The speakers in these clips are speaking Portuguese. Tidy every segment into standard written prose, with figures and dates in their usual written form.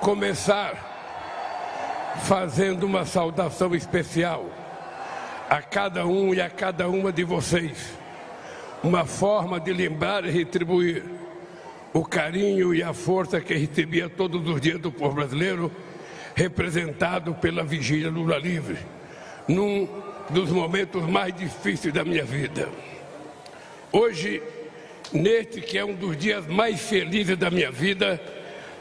começar fazendo uma saudação especial a cada um e a cada uma de vocês, uma forma de lembrar e retribuir o carinho e a força que recebia todos os dias do povo brasileiro, representado pela Vigília Lula Livre, num dos momentos mais difíceis da minha vida. Hoje, neste que é um dos dias mais felizes da minha vida,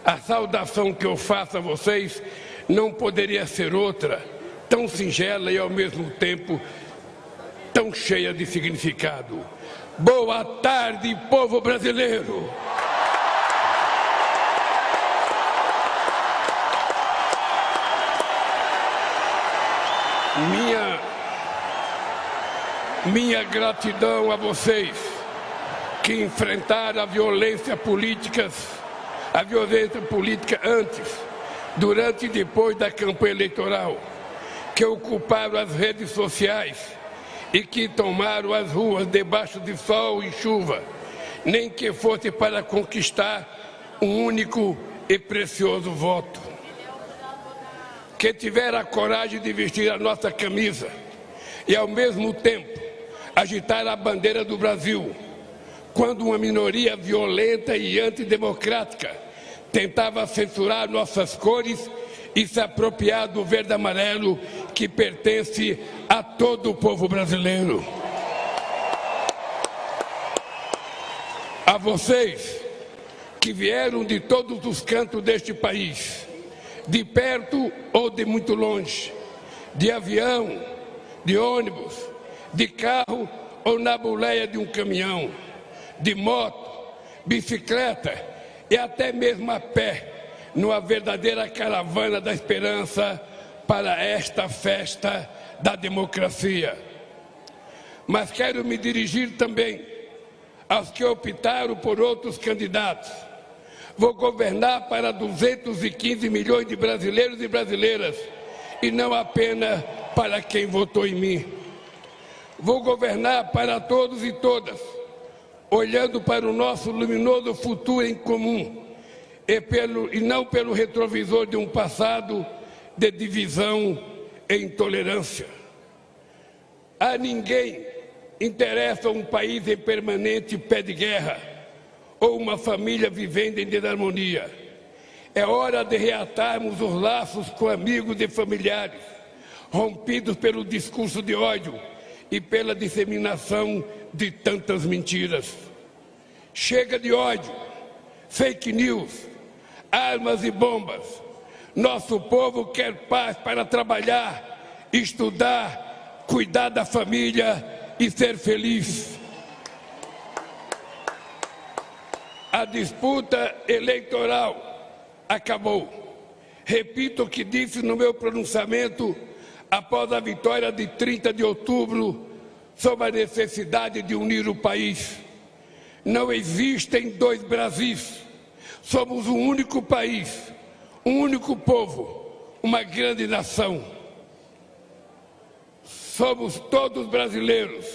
a saudação que eu faço a vocês não poderia ser outra, tão singela e ao mesmo tempo tão cheia de significado. Boa tarde, povo brasileiro! Minha gratidão a vocês que enfrentaram a violência política antes, durante e depois da campanha eleitoral, que ocuparam as redes sociais e que tomaram as ruas debaixo de sol e chuva, nem que fosse para conquistar um único e precioso voto. Que tiveram a coragem de vestir a nossa camisa e, ao mesmo tempo, agitar a bandeira do Brasil, quando uma minoria violenta e antidemocrática tentava censurar nossas cores e se apropriar do verde e amarelo que pertence a todo o povo brasileiro. A vocês que vieram de todos os cantos deste país, de perto ou de muito longe, de avião, de ônibus, de carro ou na boleia de um caminhão, de moto, bicicleta e até mesmo a pé, numa verdadeira caravana da esperança para esta festa da democracia. Mas quero me dirigir também aos que optaram por outros candidatos. Vou governar para 215 milhões de brasileiros e brasileiras, e não apenas para quem votou em mim. Vou governar para todos e todas, olhando para o nosso luminoso futuro em comum, e não pelo retrovisor de um passado de divisão e intolerância. A ninguém interessa um país em permanente pé de guerra ou uma família vivendo em desarmonia. É hora de reatarmos os laços com amigos e familiares, rompidos pelo discurso de ódio e pela disseminação de tantas mentiras. Chega de ódio, fake news, armas e bombas. Nosso povo quer paz para trabalhar, estudar, cuidar da família e ser feliz. A disputa eleitoral acabou. Repito o que disse no meu pronunciamento após a vitória de 30 de outubro sobre a necessidade de unir o país. Não existem dois Brasis. Somos um único país, um único povo, uma grande nação. Somos todos brasileiros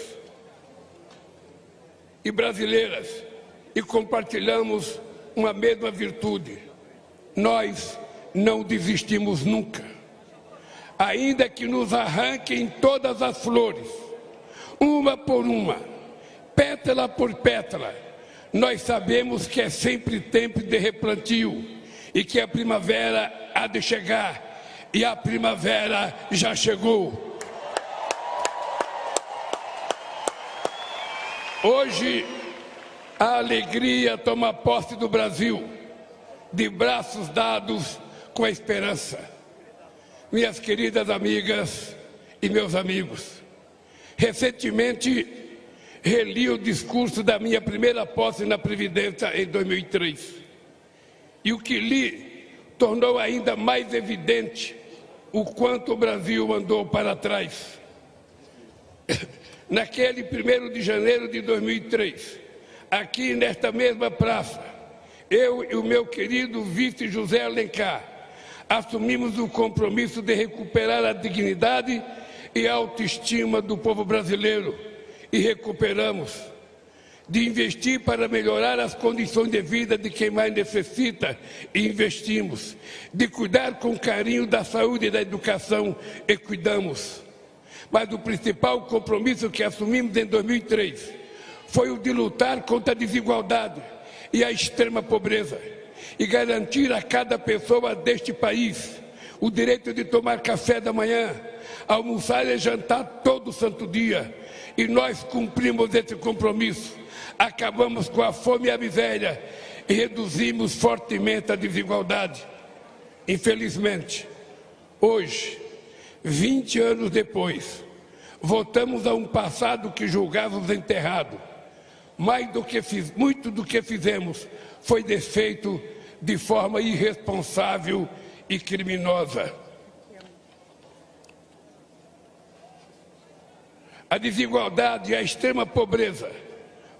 e brasileiras e compartilhamos uma mesma virtude. Nós não desistimos nunca. Ainda que nos arranquem todas as flores, uma por uma, pétala por pétala, nós sabemos que é sempre tempo de replantio e que a primavera há de chegar, e a primavera já chegou. Hoje, a alegria toma posse do Brasil, de braços dados com a esperança. Minhas queridas amigas e meus amigos, recentemente reli o discurso da minha primeira posse na Previdência em 2003. E o que li tornou ainda mais evidente o quanto o Brasil andou para trás. Naquele 1º de janeiro de 2003, aqui nesta mesma praça, eu e o meu querido vice José Alencar assumimos o compromisso de recuperar a dignidade e a autoestima do povo brasileiro, e recuperamos. de investir para melhorar as condições de vida de quem mais necessita, e investimos, de cuidar com carinho da saúde e da educação, e cuidamos. Mas o principal compromisso que assumimos em 2003 foi o de lutar contra a desigualdade e a extrema pobreza, e garantir a cada pessoa deste país o direito de tomar café da manhã, almoçar e jantar todo santo dia. E nós cumprimos esse compromisso. Acabamos com a fome e a miséria e reduzimos fortemente a desigualdade. Infelizmente, hoje, 20 anos depois, voltamos a um passado que julgávamos enterrado. Muito do que fizemos foi desfeito de forma irresponsável e criminosa. A desigualdade e a extrema pobreza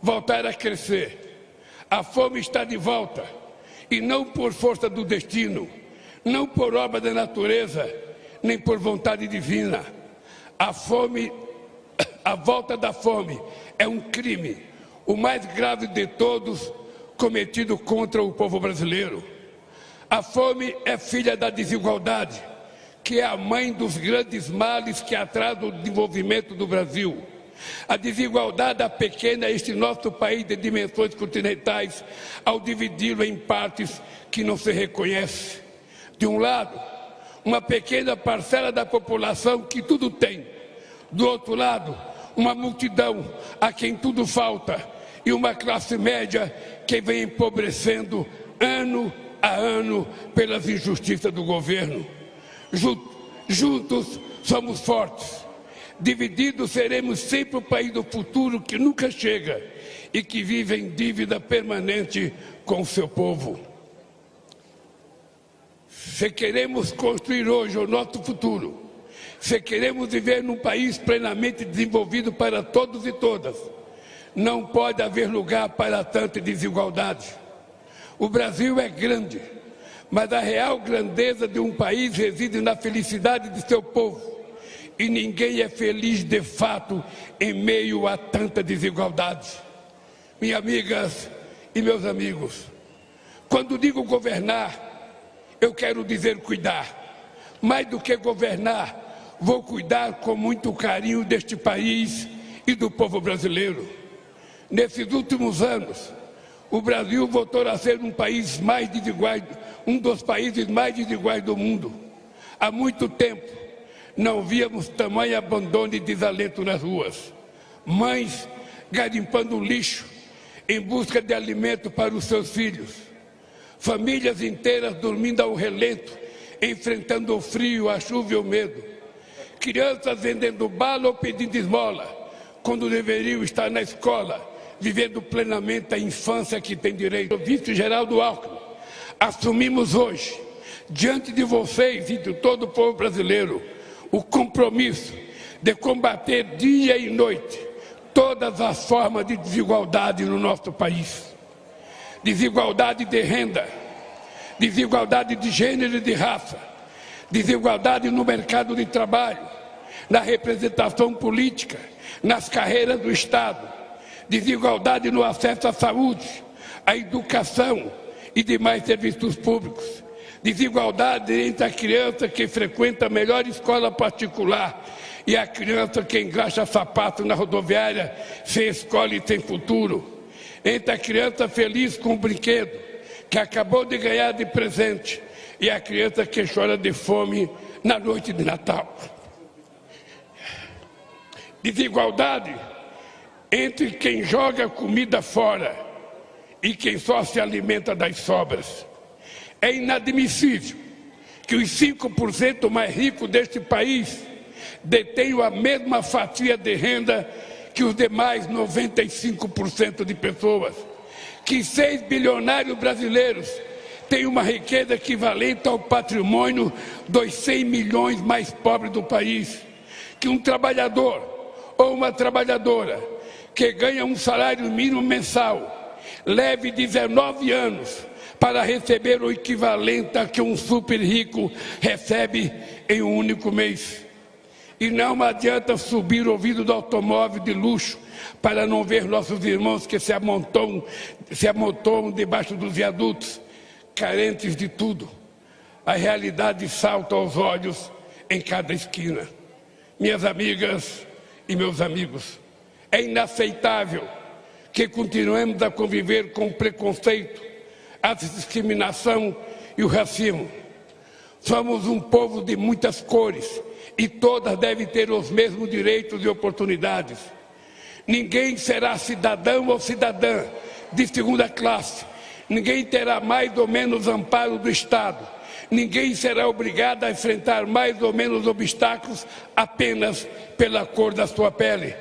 voltaram a crescer. A fome está de volta, e não por força do destino, não por obra da natureza, nem por vontade divina. A volta da fome é um crime, o mais grave de todos, cometido contra o povo brasileiro. A fome é filha da desigualdade, que é a mãe dos grandes males que atrasam o desenvolvimento do Brasil. A desigualdade pequena este nosso país de dimensões continentais ao dividi-lo em partes que não se reconhece. De um lado, uma pequena parcela da população que tudo tem. Do outro lado, uma multidão a quem tudo falta e uma classe média que vem empobrecendo ano a ano pelas injustiças do governo. Juntos somos fortes. Divididos seremos sempre o país do futuro que nunca chega e que vive em dívida permanente com o seu povo. Se queremos construir hoje o nosso futuro, se queremos viver num país plenamente desenvolvido para todos e todas, não pode haver lugar para tanta desigualdade. O Brasil é grande, mas a real grandeza de um país reside na felicidade de seu povo. E ninguém é feliz de fato em meio a tanta desigualdade. Minhas amigas e meus amigos, quando digo governar, eu quero dizer cuidar. Mais do que governar, vou cuidar com muito carinho deste país e do povo brasileiro. Nesses últimos anos, o Brasil voltou a ser um país mais desigual, um dos países mais desiguais do mundo. Há muito tempo, não víamos tamanho abandono e desalento nas ruas. Mães garimpando lixo em busca de alimento para os seus filhos. Famílias inteiras dormindo ao relento, enfrentando o frio, a chuva e o medo. Crianças vendendo bala ou pedindo esmola, quando deveriam estar na escola, vivendo plenamente a infância que tem direito. O vice-Geraldo Alckmin, assumimos hoje, diante de vocês e de todo o povo brasileiro, o compromisso de combater dia e noite todas as formas de desigualdade no nosso país. Desigualdade de renda, desigualdade de gênero e de raça, desigualdade no mercado de trabalho, na representação política, nas carreiras do Estado, desigualdade no acesso à saúde, à educação e demais serviços públicos. Desigualdade entre a criança que frequenta a melhor escola particular e a criança que engraxa sapato na rodoviária sem escola e sem futuro. Entre a criança feliz com o brinquedo que acabou de ganhar de presente e a criança que chora de fome na noite de Natal. Desigualdade entre quem joga comida fora e quem só se alimenta das sobras. É inadmissível que os 5% mais ricos deste país detenham a mesma fatia de renda que os demais 95% de pessoas. Que 6 bilionários brasileiros têm uma riqueza equivalente ao patrimônio dos 100 milhões mais pobres do país. Que um trabalhador ou uma trabalhadora que ganha um salário mínimo mensal leve 19 anos para receber o equivalente a que um super rico recebe em um único mês. E não adianta subir o vidro do automóvel de luxo para não ver nossos irmãos que se amontoam debaixo dos viadutos, carentes de tudo. A realidade salta aos olhos em cada esquina. Minhas amigas e meus amigos, é inaceitável que continuemos a conviver com o preconceito, a discriminação e o racismo. Somos um povo de muitas cores e todas devem ter os mesmos direitos e oportunidades. Ninguém será cidadão ou cidadã de segunda classe. Ninguém terá mais ou menos amparo do Estado. Ninguém será obrigado a enfrentar mais ou menos obstáculos apenas pela cor da sua pele.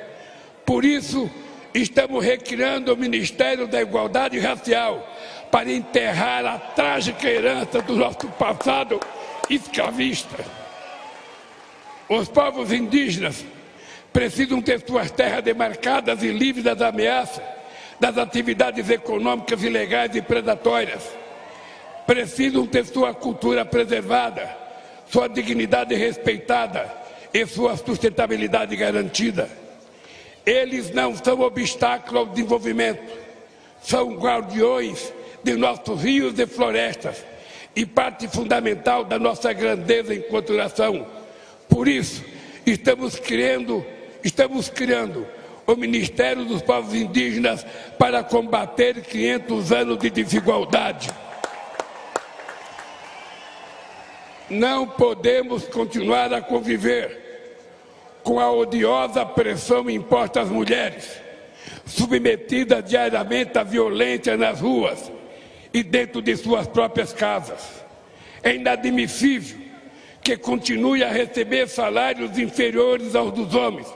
Por isso, estamos recriando o Ministério da Igualdade Racial para enterrar a trágica herança do nosso passado escravista. Os povos indígenas precisam ter suas terras demarcadas e livres das ameaças, das atividades econômicas ilegais e predatórias. Precisam ter sua cultura preservada, sua dignidade respeitada e sua sustentabilidade garantida. Eles não são obstáculo ao desenvolvimento, são guardiões de nossos rios e florestas e parte fundamental da nossa grandeza enquanto nação. Por isso, estamos criando o Ministério dos Povos Indígenas para combater 500 anos de desigualdade. Não podemos continuar a conviver com a odiosa pressão imposta às mulheres, submetidas diariamente à violência nas ruas e dentro de suas próprias casas. É inadmissível que continue a receber salários inferiores aos dos homens,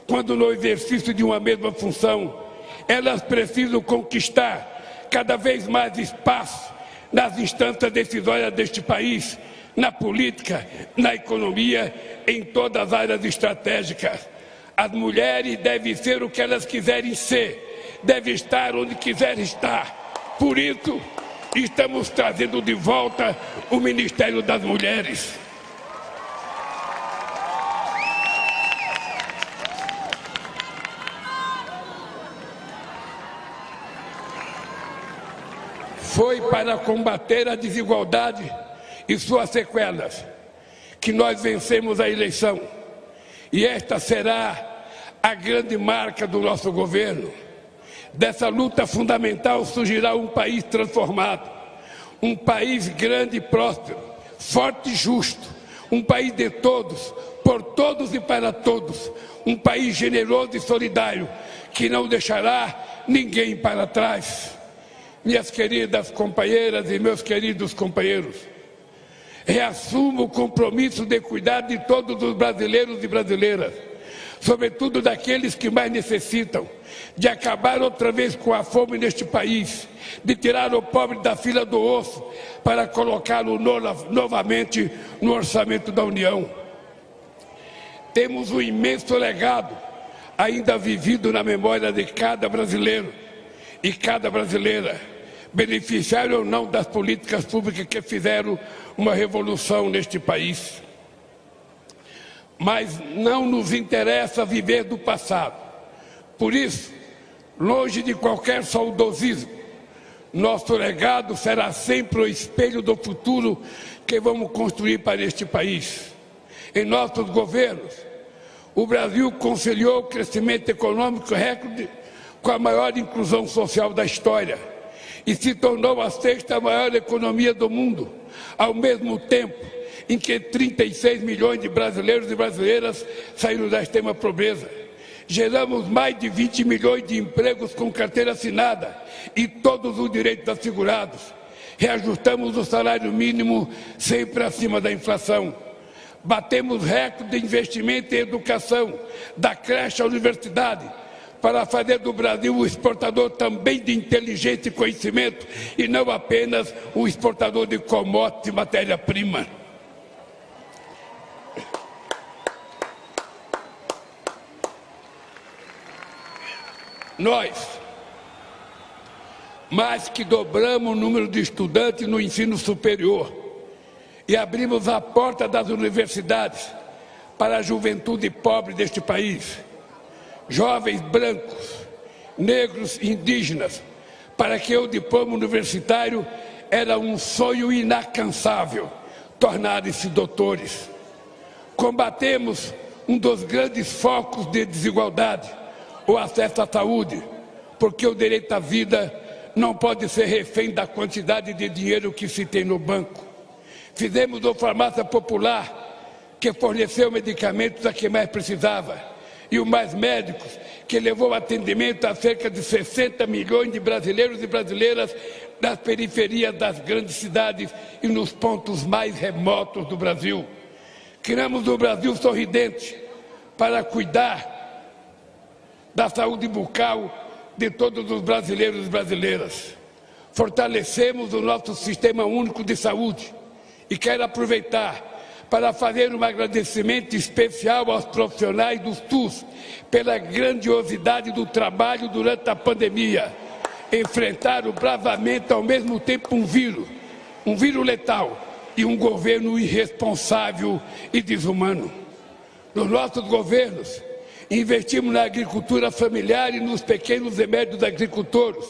quando no exercício de uma mesma função, elas precisam conquistar cada vez mais espaço nas instâncias decisórias deste país, na política, na economia, em todas as áreas estratégicas. As mulheres devem ser o que elas quiserem ser, devem estar onde quiserem estar. Por isso, estamos trazendo de volta o Ministério das Mulheres. Foi para combater a desigualdade e suas sequelas que nós vencemos a eleição. E esta será a grande marca do nosso governo. Dessa luta fundamental surgirá um país transformado, um país grande e próspero, forte e justo, um país de todos, por todos e para todos, um país generoso e solidário, que não deixará ninguém para trás. Minhas queridas companheiras e meus queridos companheiros, reassumo o compromisso de cuidar de todos os brasileiros e brasileiras, sobretudo daqueles que mais necessitam, de acabar outra vez com a fome neste país, de tirar o pobre da fila do osso para colocá-lo novamente no orçamento da União. Temos um imenso legado ainda vivido na memória de cada brasileiro e cada brasileira, beneficiário ou não das políticas públicas que fizeram uma revolução neste país. Mas não nos interessa viver do passado. Por isso, longe de qualquer saudosismo, nosso legado será sempre o espelho do futuro que vamos construir para este país. Em nossos governos, o Brasil conciliou o crescimento econômico recorde com a maior inclusão social da história e se tornou a sexta maior economia do mundo, ao mesmo tempo em que 36 milhões de brasileiros e brasileiras saíram da extrema pobreza. Geramos mais de 20 milhões de empregos com carteira assinada e todos os direitos assegurados. Reajustamos o salário mínimo sempre acima da inflação. Batemos recorde de investimento em educação, da creche à universidade, para fazer do Brasil um exportador também de inteligência e conhecimento e não apenas um exportador de commodities e matéria-prima. Nós, mais que dobramos o número de estudantes no ensino superior e abrimos a porta das universidades para a juventude pobre deste país, jovens brancos, negros e indígenas, para que o diploma universitário era um sonho inalcançável, tornarem-se doutores. Combatemos um dos grandes focos de desigualdade, o acesso à saúde, porque o direito à vida não pode ser refém da quantidade de dinheiro que se tem no banco. Fizemos uma farmácia popular que forneceu medicamentos a quem mais precisava, e o Mais Médicos, que levou atendimento a cerca de 60 milhões de brasileiros e brasileiras nas periferias das grandes cidades e nos pontos mais remotos do Brasil. Criamos o Brasil Sorridente para cuidar da saúde bucal de todos os brasileiros e brasileiras. Fortalecemos o nosso Sistema Único de Saúde e quero aproveitar para fazer um agradecimento especial aos profissionais do SUS pela grandiosidade do trabalho durante a pandemia. Enfrentaram bravamente ao mesmo tempo um vírus letal e um governo irresponsável e desumano. Nos nossos governos, investimos na agricultura familiar e nos pequenos e médios agricultores,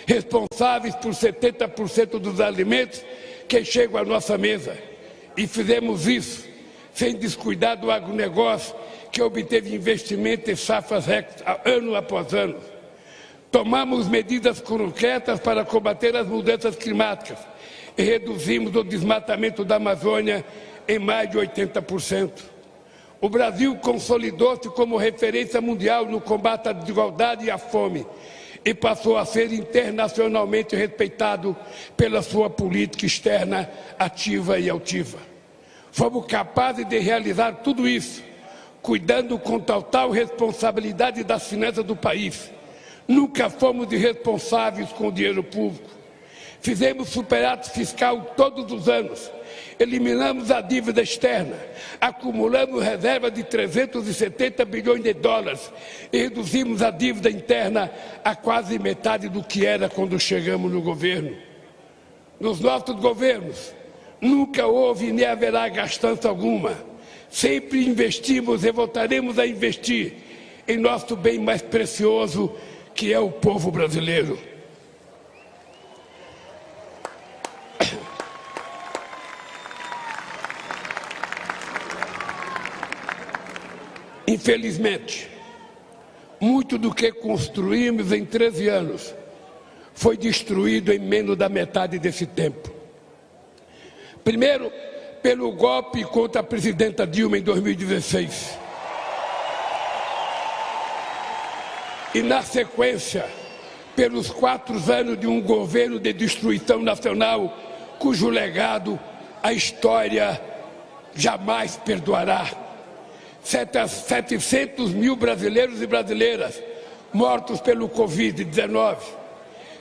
responsáveis por 70% dos alimentos que chegam à nossa mesa. E fizemos isso sem descuidar do agronegócio, que obteve investimento em safras ano após ano. Tomamos medidas concretas para combater as mudanças climáticas e reduzimos o desmatamento da Amazônia em mais de 80%. O Brasil consolidou-se como referência mundial no combate à desigualdade e à fome e passou a ser internacionalmente respeitado pela sua política externa ativa e altiva. Fomos capazes de realizar tudo isso, cuidando com total responsabilidade das finanças do país. Nunca fomos irresponsáveis com o dinheiro público. Fizemos superávit fiscal todos os anos, eliminamos a dívida externa, acumulamos reservas de 370 bilhões de dólares e reduzimos a dívida interna a quase metade do que era quando chegamos no governo. Nos nossos governos, nunca houve nem haverá gastança alguma. Sempre investimos e voltaremos a investir em nosso bem mais precioso, que é o povo brasileiro. Infelizmente, muito do que construímos em 13 anos foi destruído em menos da metade desse tempo. Primeiro, pelo golpe contra a presidenta Dilma em 2016. E, na sequência, pelos 4 anos de um governo de destruição nacional, cujo legado a história jamais perdoará. 700 mil brasileiros e brasileiras mortos pelo Covid-19,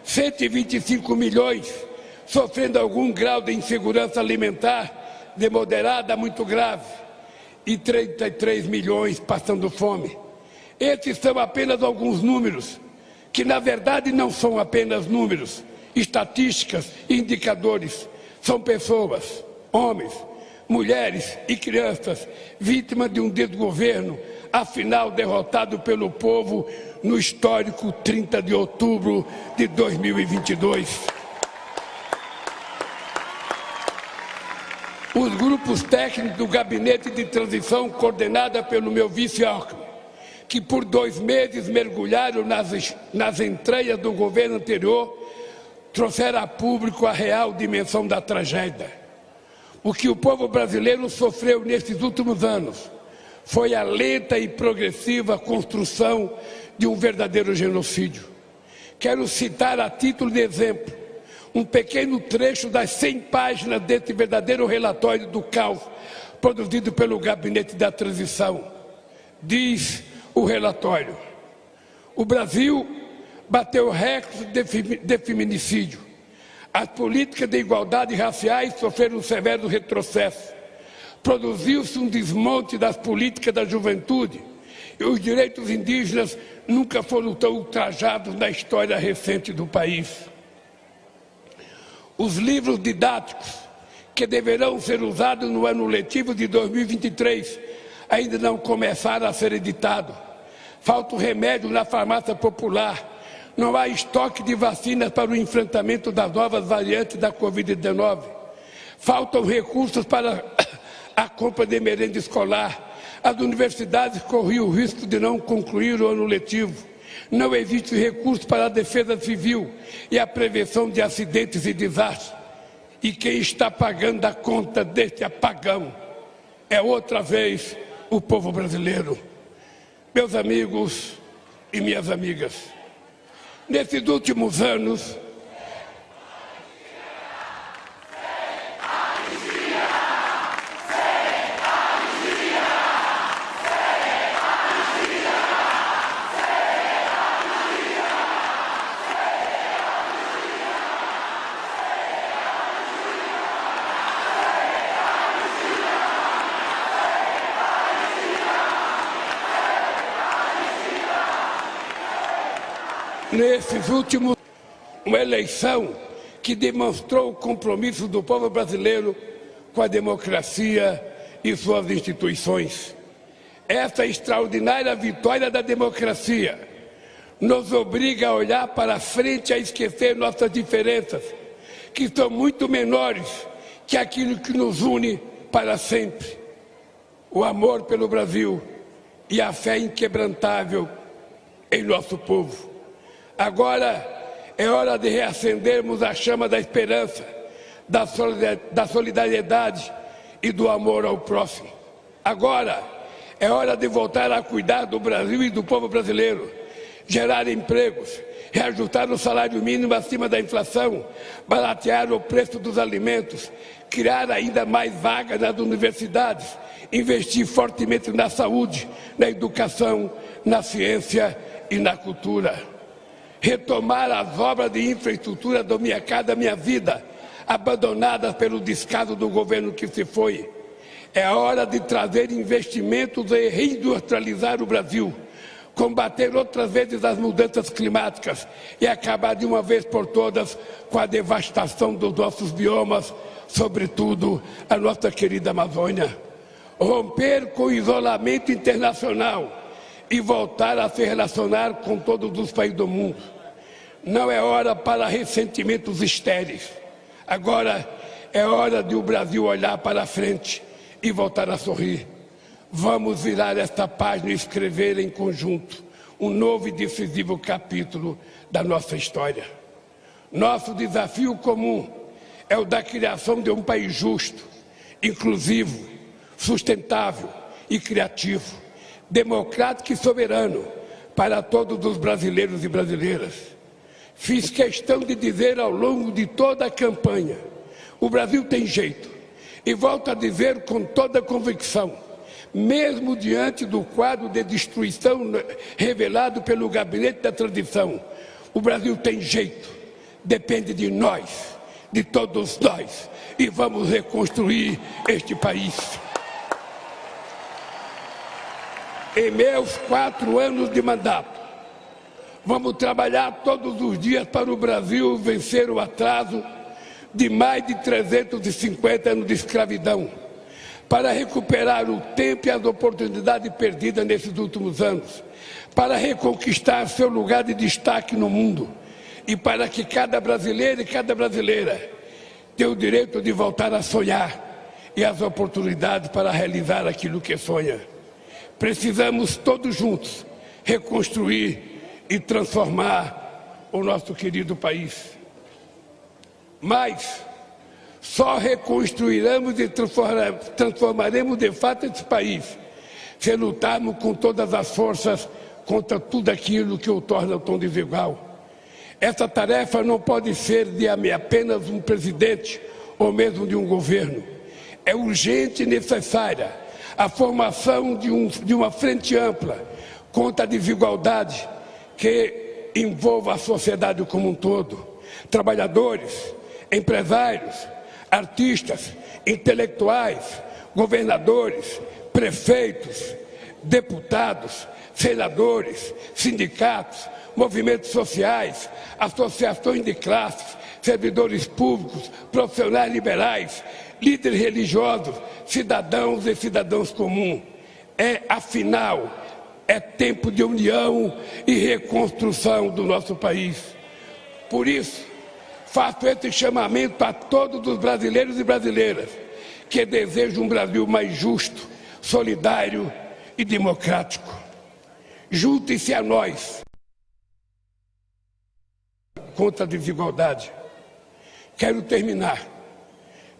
125 milhões sofrendo algum grau de insegurança alimentar, de moderada a muito grave, e 33 milhões passando fome. Esses são apenas alguns números, que na verdade não são apenas números, estatísticas e indicadores. São pessoas, homens, mulheres e crianças, vítimas de um desgoverno, afinal derrotado pelo povo no histórico 30 de outubro de 2022. Os grupos técnicos do Gabinete de Transição, coordenada pelo meu vice Alckmin, que por 2 meses mergulharam nas entranhas do governo anterior, trouxeram a público a real dimensão da tragédia. O que o povo brasileiro sofreu nesses últimos anos foi a lenta e progressiva construção de um verdadeiro genocídio. Quero citar a título de exemplo um pequeno trecho das 100 páginas desse verdadeiro relatório do caos produzido pelo Gabinete da Transição. Diz o relatório: o Brasil bateu recorde de feminicídio. As políticas de igualdade raciais sofreram um severo retrocesso. Produziu-se um desmonte das políticas da juventude e os direitos indígenas nunca foram tão ultrajados na história recente do país. Os livros didáticos que deverão ser usados no ano letivo de 2023 ainda não começaram a ser editados. Falta o remédio na farmácia popular. Não há estoque de vacinas para o enfrentamento das novas variantes da Covid-19. Faltam recursos para a compra de merenda escolar. As universidades corriam o risco de não concluir o ano letivo. Não existe recurso para a defesa civil e a prevenção de acidentes e desastres. E quem está pagando a conta deste apagão é outra vez o povo brasileiro. Meus amigos e minhas amigas, nesses últimos anos, uma eleição que demonstrou o compromisso do povo brasileiro com a democracia e suas instituições. Essa extraordinária vitória da democracia nos obriga a olhar para frente, a esquecer nossas diferenças, que são muito menores que aquilo que nos une para sempre: o amor pelo Brasil e a fé inquebrantável em nosso povo. Agora é hora de reacendermos a chama da esperança, da solidariedade e do amor ao próximo. Agora é hora de voltar a cuidar do Brasil e do povo brasileiro, gerar empregos, reajustar o salário mínimo acima da inflação, baratear o preço dos alimentos, criar ainda mais vagas nas universidades, investir fortemente na saúde, na educação, na ciência e na cultura. Retomar as obras de infraestrutura do Minha Casa Minha Vida, abandonadas pelo descaso do governo que se foi. É hora de trazer investimentos e reindustrializar o Brasil, combater outras vezes as mudanças climáticas e acabar de uma vez por todas com a devastação dos nossos biomas, sobretudo a nossa querida Amazônia. Romper com o isolamento internacional e voltar a se relacionar com todos os países do mundo. Não é hora para ressentimentos estéreis. Agora é hora de o Brasil olhar para frente e voltar a sorrir. Vamos virar esta página e escrever em conjunto um novo e decisivo capítulo da nossa história. Nosso desafio comum é o da criação de um país justo, inclusivo, sustentável e criativo, democrático e soberano para todos os brasileiros e brasileiras. Fiz questão de dizer ao longo de toda a campanha: o Brasil tem jeito. E volto a dizer com toda convicção, mesmo diante do quadro de destruição revelado pelo Gabinete da Transição, o Brasil tem jeito. Depende de nós, de todos nós, e vamos reconstruir este país. Em meus 4 anos de mandato, vamos trabalhar todos os dias para o Brasil vencer o atraso de mais de 350 anos de escravidão, para recuperar o tempo e as oportunidades perdidas nesses últimos anos, para reconquistar seu lugar de destaque no mundo e para que cada brasileiro e cada brasileira tenha o direito de voltar a sonhar e as oportunidades para realizar aquilo que sonha. Precisamos todos juntos reconstruir e transformar o nosso querido país. Mas só reconstruiremos e transformaremos de fato esse país se lutarmos com todas as forças contra tudo aquilo que o torna tão desigual. Essa tarefa não pode ser de apenas um presidente ou mesmo de um governo. É urgente e necessária a formação de uma frente ampla contra a desigualdade que envolva a sociedade como um todo. Trabalhadores, empresários, artistas, intelectuais, governadores, prefeitos, deputados, senadores, sindicatos, movimentos sociais, associações de classes, servidores públicos, profissionais liberais, líderes religiosos, cidadãos e cidadãos comuns. afinal, é tempo de união e reconstrução do nosso país. Por isso, faço esse chamamento a todos os brasileiros e brasileiras que desejam um Brasil mais justo, solidário e democrático. Juntem-se a nós contra a desigualdade. Quero terminar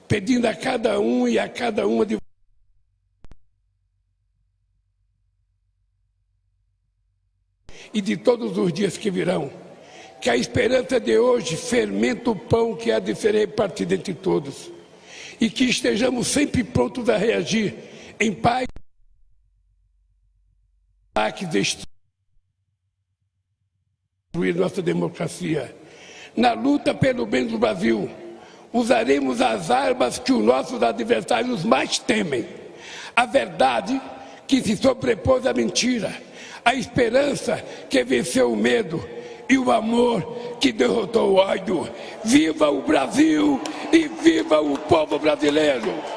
pedindo a cada um e a cada uma de e de todos os dias que virão, que a esperança de hoje fermenta o pão que há de ser repartido entre todos, e que estejamos sempre prontos a reagir em paz que destruir nossa democracia. Na luta pelo bem do Brasil, usaremos as armas que os nossos adversários mais temem: a verdade que se sobrepôs à mentira, a esperança que venceu o medo e o amor que derrotou o ódio. Viva o Brasil e viva o povo brasileiro!